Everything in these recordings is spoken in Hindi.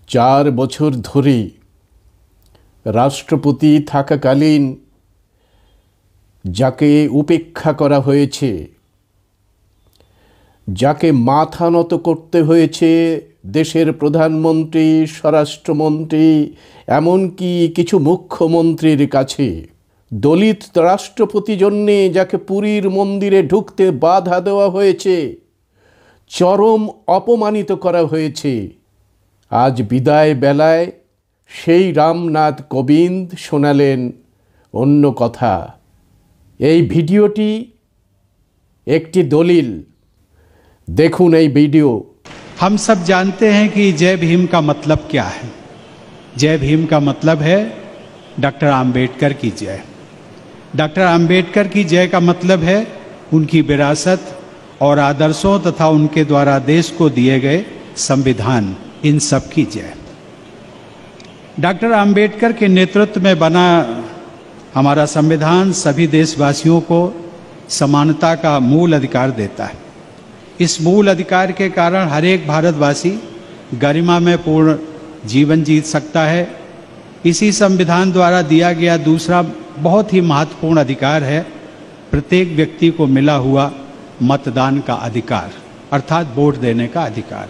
4 বছর ধরে রাষ্ট্রপতি থাকাকালীন যাকে উপেক্ষা করা হয়েছে, যাকে মাথা নত করতে হয়েছে দেশের প্রধানমন্ত্রী, স্বরাষ্ট্রমন্ত্রী, এমনকি কিছু মুখ্যমন্ত্রীর কাছে, দলিত রাষ্ট্রপতি জন্যে যাকে পুরীর মন্দিরে ঢুকতে বাধা দেওয়া হয়েছে, চরম অপমানিত করা হয়েছে, আজ বিদায় বেলায় সেই রামনাথ কোবিন্দ শোনালেন অন্য কথা। এই ভিডিওটি একটি দলিল, देखूं नई वीडियो। हम सब जानते हैं कि जय भीम का मतलब क्या है। जय भीम का मतलब है डॉक्टर आम्बेडकर की जय। डॉक्टर आम्बेडकर की जय का मतलब है उनकी विरासत और आदर्शों तथा उनके द्वारा देश को दिए गए संविधान, इन सब की जय। डॉक्टर आम्बेडकर के नेतृत्व में बना हमारा संविधान सभी देशवासियों को समानता का मूल अधिकार देता है। इस मूल अधिकार के कारण हर एक भारतवासी गरिमा में पूर्ण जीवन जीत सकता है। इसी संविधान द्वारा दिया गया दूसरा बहुत ही महत्वपूर्ण अधिकार है प्रत्येक व्यक्ति को मिला हुआ मतदान का अधिकार, अर्थात वोट देने का अधिकार,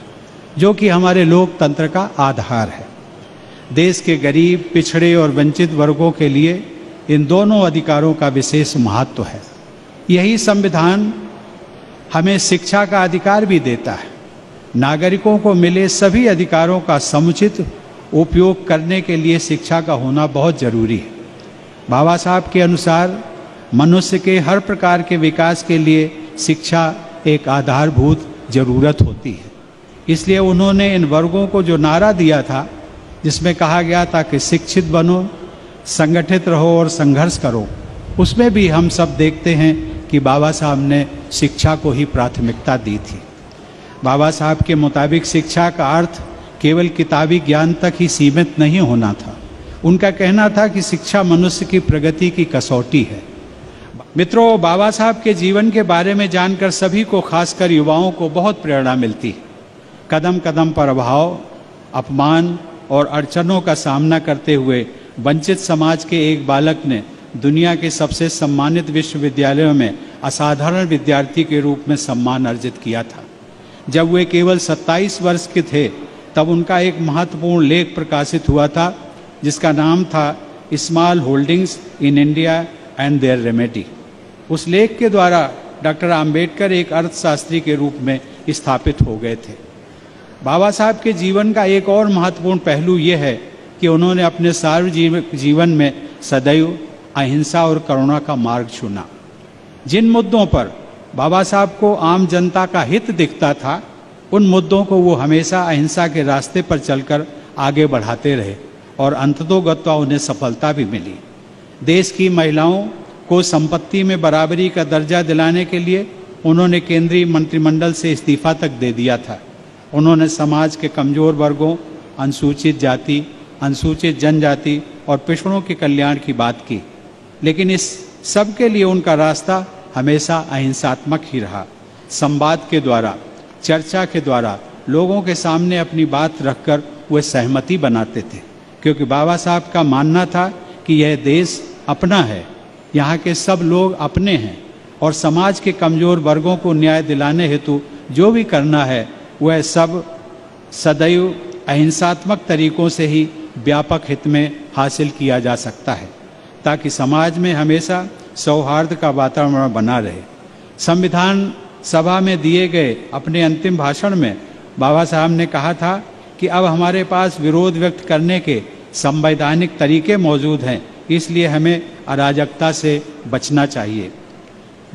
जो कि हमारे लोकतंत्र का आधार है। देश के गरीब, पिछड़े और वंचित वर्गों के लिए इन दोनों अधिकारों का विशेष महत्व है। यही संविधान हमें शिक्षा का अधिकार भी देता है। नागरिकों को मिले सभी अधिकारों का समुचित उपयोग करने के लिए शिक्षा का होना बहुत जरूरी है। बाबा साहब के अनुसार मनुष्य के हर प्रकार के विकास के लिए शिक्षा एक आधारभूत जरूरत होती है। इसलिए उन्होंने इन वर्गों को जो नारा दिया था, जिसमें कहा गया था कि शिक्षित बनो, संगठित रहो और संघर्ष करो, उसमें भी हम सब देखते हैं कि बाबा साहब ने शिक्षा को ही प्राथमिकता दी थी। बाबा साहब के मुताबिक शिक्षा का अर्थ केवल किताबी ज्ञान तक ही सीमित नहीं होना था। उनका कहना था कि शिक्षा मनुष्य की प्रगति की कसौटी है। मित्रों, बाबा साहब के जीवन के बारे में जानकर सभी को, खासकर युवाओं को, बहुत प्रेरणा मिलती है। कदम कदम पर अभाव, अपमान और अड़चनों का सामना करते हुए वंचित समाज के एक बालक ने दुनिया के सबसे सम्मानित विश्वविद्यालयों में असाधारण विद्यार्थी के रूप में सम्मान अर्जित किया था। जब वे केवल 27 वर्ष के थे तब उनका एक महत्वपूर्ण लेख प्रकाशित हुआ था, जिसका नाम था small holdings in India and their remedy. उस लेख के द्वारा डॉक्टर आम्बेडकर एक अर्थशास्त्री के रूप में स्थापित हो गए थे। बाबा साहब के जीवन का एक और महत्वपूर्ण पहलू ये है कि उन्होंने अपने सार्वजनिक जीवन में सदैव अहिंसा और करुणा का मार्ग चुना। जिन मुद्दों पर बाबा साहब को आम जनता का हित दिखता था, उन मुद्दों को वो हमेशा अहिंसा के रास्ते पर चलकर आगे बढ़ाते रहे और अंततोगत्वा उन्हें सफलता भी मिली। देश की महिलाओं को संपत्ति में बराबरी का दर्जा दिलाने के लिए उन्होंने केंद्रीय मंत्रिमंडल से इस्तीफा तक दे दिया था। उन्होंने समाज के कमजोर वर्गों, अनुसूचित जाति, अनुसूचित जनजाति और पिछड़ों के कल्याण की बात की, लेकिन इस सब के लिए उनका रास्ता हमेशा अहिंसात्मक ही रहा। संवाद के द्वारा, चर्चा के द्वारा लोगों के सामने अपनी बात रखकर वे सहमति बनाते थे, क्योंकि बाबा साहब का मानना था कि यह देश अपना है, यहाँ के सब लोग अपने हैं और समाज के कमजोर वर्गों को न्याय दिलाने हेतु जो भी करना है वह सब सदैव अहिंसात्मक तरीकों से ही व्यापक हित में हासिल किया जा सकता है, ताकि समाज में हमेशा सौहार्द का वातावरण बना रहे। संविधान सभा में दिए गए अपने अंतिम भाषण में बाबा साहब ने कहा था कि अब हमारे पास विरोध व्यक्त करने के संवैधानिक तरीके मौजूद हैं, इसलिए हमें अराजकता से बचना चाहिए।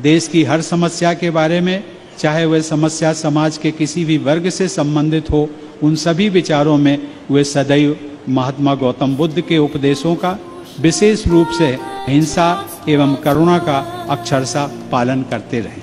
देश की हर समस्या के बारे में, चाहे वह समस्या समाज के किसी भी वर्ग से संबंधित हो, उन सभी विचारों में वे सदैव महात्मा गौतम बुद्ध के उपदेशों का, विशेष रूप से अहिंसा एवं करुणा का अक्षरशः पालन करते रहे।